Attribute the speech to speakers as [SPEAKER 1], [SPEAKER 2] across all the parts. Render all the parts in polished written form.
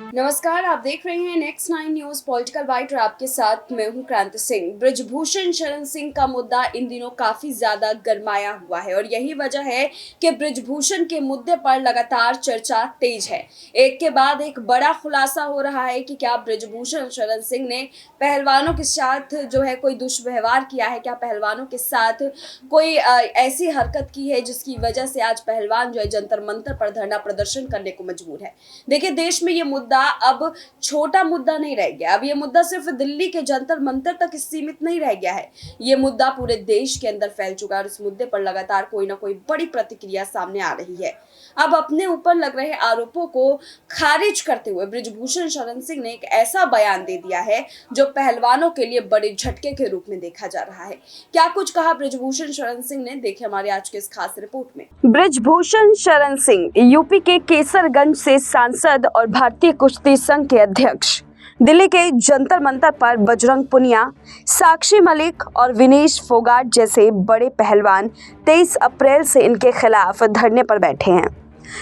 [SPEAKER 1] नमस्कार, आप देख रहे हैं नेक्स्ट 9 न्यूज पॉलिटिकल बाइट और आपके साथ मैं हूं क्रांति सिंह। ब्रिजभूषण शरण सिंह का मुद्दा इन दिनों काफी ज्यादा गरमाया हुआ है और यही वजह है कि ब्रिजभूषण के मुद्दे पर लगातार चर्चा तेज है। एक के बाद एक बड़ा खुलासा हो रहा है कि क्या ब्रिजभूषण शरण सिंह ने पहलवानों के साथ जो है कोई दुष्व्यवहार किया है, क्या पहलवानों के साथ कोई ऐसी हरकत की है जिसकी वजह से आज पहलवान जो है जंतर मंतर पर धरना प्रदर्शन करने को मजबूर है। देखिए, देश में ये मुद्दा अब छोटा मुद्दा नहीं रह गया। अब ये मुद्दा सिर्फ दिल्ली के जंतर मंतर तक सीमित नहीं रह गया है, ये मुद्दा पूरे देश के अंदर फैल चुका है और इस मुद्दे पर लगातार कोई ना कोई बड़ी प्रतिक्रिया सामने आ रही है। अब अपने ऊपर लग रहे आरोपों को खारिज करते हुए ब्रिजभूषण शरण सिंह ने एक ऐसा बयान दे दिया है जो पहलवानों के लिए बड़े झटके के रूप में देखा जा रहा है। क्या कुछ कहा ब्रिजभूषण शरण सिंह ने, देखिए हमारे आज के इस खास रिपोर्ट में।
[SPEAKER 2] ब्रिजभूषण शरण सिंह यूपी के केसरगंज से सांसद और भारतीय कुश्ती संघ के अध्यक्ष। दिल्ली के जंतर मंतर पर बजरंग पुनिया, साक्षी मलिक और विनेश फोगाट जैसे बड़े पहलवान 23 अप्रैल से इनके खिलाफ धरने पर बैठे हैं।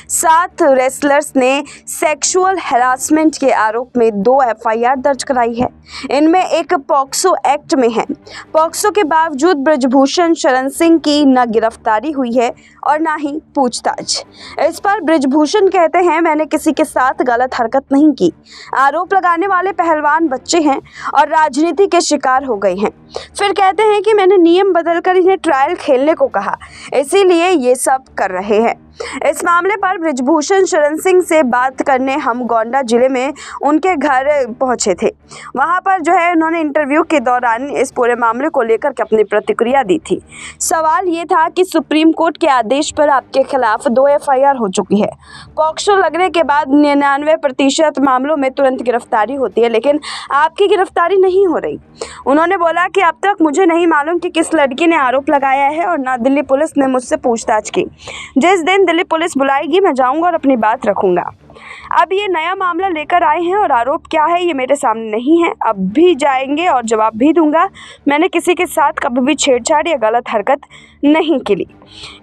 [SPEAKER 2] 7 रेसलर्स ने सेक्सुअल हैरासमेंट के आरोप में 2 एफआईआर दर्ज कराई है। इनमें एक पॉक्सो एक्ट में है। पॉक्सो के बावजूद ब्रिजभूषण शरण सिंह की न गिरफ्तारी हुई है और न ही पूछताछ। इस पर ब्रिजभूषण कहते हैं, मैंने किसी के साथ गलत हरकत नहीं की। आरोप लगाने वाले पहलवान बच्चे हैं और राजनीति के शिकार हो गए हैं। फिर कहते हैं कि मैंने नियम बदलकर इन्हें ट्रायल खेलने को कहा, इसीलिए ये सब कर रहे हैं। इस मामले पर ब्रिजभूषण शरण सिंह से बात करने हम गोंडा जिले में उनके घर पहुंचे थे। वहां पर जो है उन्होंने इंटरव्यू के दौरान इस पूरे मामले को लेकर के अपनी प्रतिक्रिया दी थी। सवाल ये था कि सुप्रीम कोर्ट के आदेश पर आपके खिलाफ 2 एफआईआर हो चुकी है। पॉक्सो लगने के बाद 99% मामलों में तुरंत गिरफ्तारी होती है, लेकिन आपकी गिरफ्तारी नहीं हो रही। उन्होंने बोला कि अब तक मुझे नहीं मालूम कि किस लड़की ने आरोप लगाया है और ना दिल्ली पुलिस ने मुझसे पूछताछ की। जिस दिन दिल्ली पुलिस बुलाएगी मैं जाऊंगा और अपनी बात रखूंगा। अब ये नया मामला लेकर आए हैं और आरोप क्या है ये मेरे सामने नहीं है। अब भी जाएंगे और जवाब भी दूंगा। मैंने किसी के साथ कभी भी छेड़छाड़ या गलत हरकत नहीं की।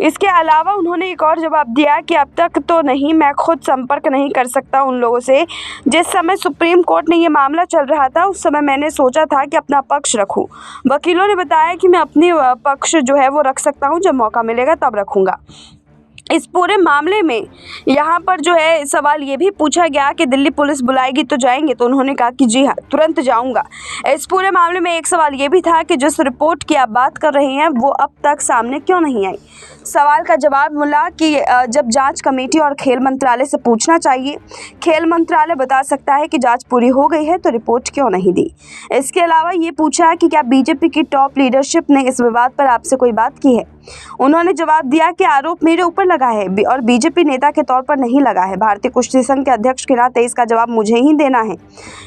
[SPEAKER 2] इसके अलावा उन्होंने एक और जवाब दिया कि अब तक तो नहीं, मैं खुद संपर्क नहीं कर सकता उन लोगों से। जिस समय सुप्रीम कोर्ट ने ये मामला चल रहा था उस समय मैंने सोचा था कि अपना पक्ष रखूं। वकीलों ने बताया कि मैं अपनी पक्ष जो है वो रख सकता हूँ, जब मौका मिलेगा तब रखूँगा। इस पूरे मामले में यहाँ पर जो है सवाल ये भी पूछा गया कि दिल्ली पुलिस बुलाएगी तो जाएंगे, तो उन्होंने कहा कि जी हाँ, तुरंत जाऊँगा। इस पूरे मामले में एक सवाल ये भी था कि जिस रिपोर्ट की आप बात कर रहे हैं वो अब तक सामने क्यों नहीं आई। सवाल का जवाब मिला कि जब जांच कमेटी और खेल मंत्रालय से पूछना चाहिए, खेल मंत्रालय बता सकता है कि जांच पूरी हो गई है, तो रिपोर्ट क्यों नहीं दी। इसके अलावा ये पूछा कि क्या बीजेपी की टॉप लीडरशिप ने इस विवाद पर आपसे कोई बात की है। उन्होंने जवाब दिया कि आरोप मेरे ऊपर लगा है और बीजेपी नेता के तौर पर नहीं लगा है। भारतीय कुश्ती संघ के अध्यक्ष के नाते इसका जवाब मुझे ही देना है।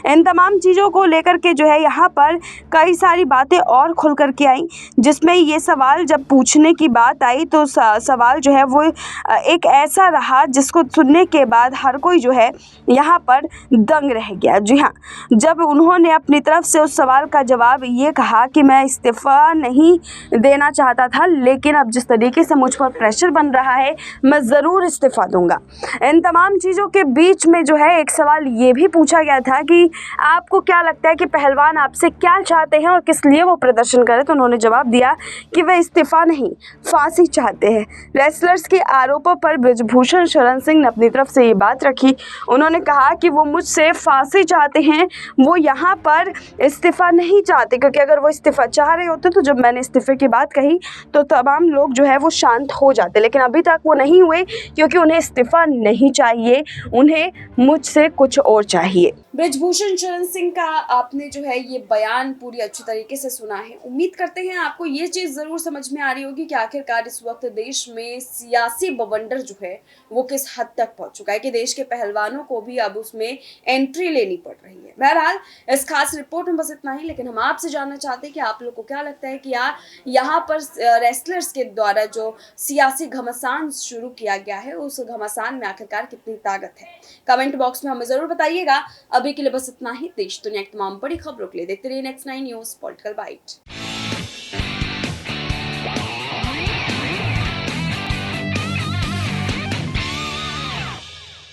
[SPEAKER 2] इन तमाम चीज़ों को लेकर के जो है यहाँ पर कई सारी बातें और खुल कर के आई, जिसमें ये सवाल जब पूछने की बात आई तो सवाल जो है वो एक ऐसा रहा जिसको सुनने के बाद हर कोई जो है यहाँ पर दंग रह गया। जी हाँ, जब उन्होंने अपनी तरफ से उस सवाल का जवाब ये कहा कि मैं इस्तीफ़ा नहीं देना चाहता था, लेकिन अब जिस तरीके से मुझ पर प्रेशर बन रहा है मैं ज़रूर इस्तीफ़ा दूंगा। इन तमाम चीज़ों के बीच में जो है एक सवाल ये भी पूछा गया था कि आपको क्या लगता है कि पहलवान आपसे क्या चाहते हैं और किस लिए वो प्रदर्शन करें, तो उन्होंने जवाब दिया कि वे इस्तीफ़ा नहीं, फांसी चाहते हैं। रेसलर्स के आरोपों पर ब्रिजभूषण शरण सिंह ने अपनी तरफ से ये बात रखी। उन्होंने कहा कि वो मुझसे फांसी चाहते हैं, वो यहाँ पर इस्तीफ़ा नहीं चाहते, क्योंकि अगर वो इस्तीफ़ा चाह रहे होते तो जब मैंने इस्तीफ़े की बात कही तो तमाम लोग जो है वो शांत हो जाते, लेकिन अभी तक वो नहीं हुए क्योंकि उन्हें इस्तीफ़ा नहीं चाहिए, उन्हें मुझसे कुछ और चाहिए।
[SPEAKER 1] ब्रिजभूषण शरण सिंह का आपने जो है ये बयान पूरी अच्छी तरीके से सुना है। उम्मीद करते हैं आपको ये चीज़ ज़रूर समझ में आ रही होगी कि आखिरकार इस वक्त देश में सियासी बवंडर जो है वो किस हद तक पहुंच चुका है कि देश के पहलवानों को भी अब उसमें एंट्री लेनी पड़ रही है। बहरहाल इस खास रिपोर्ट में बस इतना ही, लेकिन हम आपसे जानना चाहते हैं कि आप लोग को क्या लगता है कि यहाँ पर रेसलर्स के द्वारा जो सियासी घमासान शुरू किया गया है उस घमासान में आखिरकार कितनी ताकत है। कमेंट बॉक्स में हमें ज़रूर बताइएगा। अभी के लिए बस इतना ही। देश दुनिया की तमाम बड़ी खबरों के लिए देखते रहिए नेक्स्ट 9 न्यूज़ पॉलिटिकल बाइट।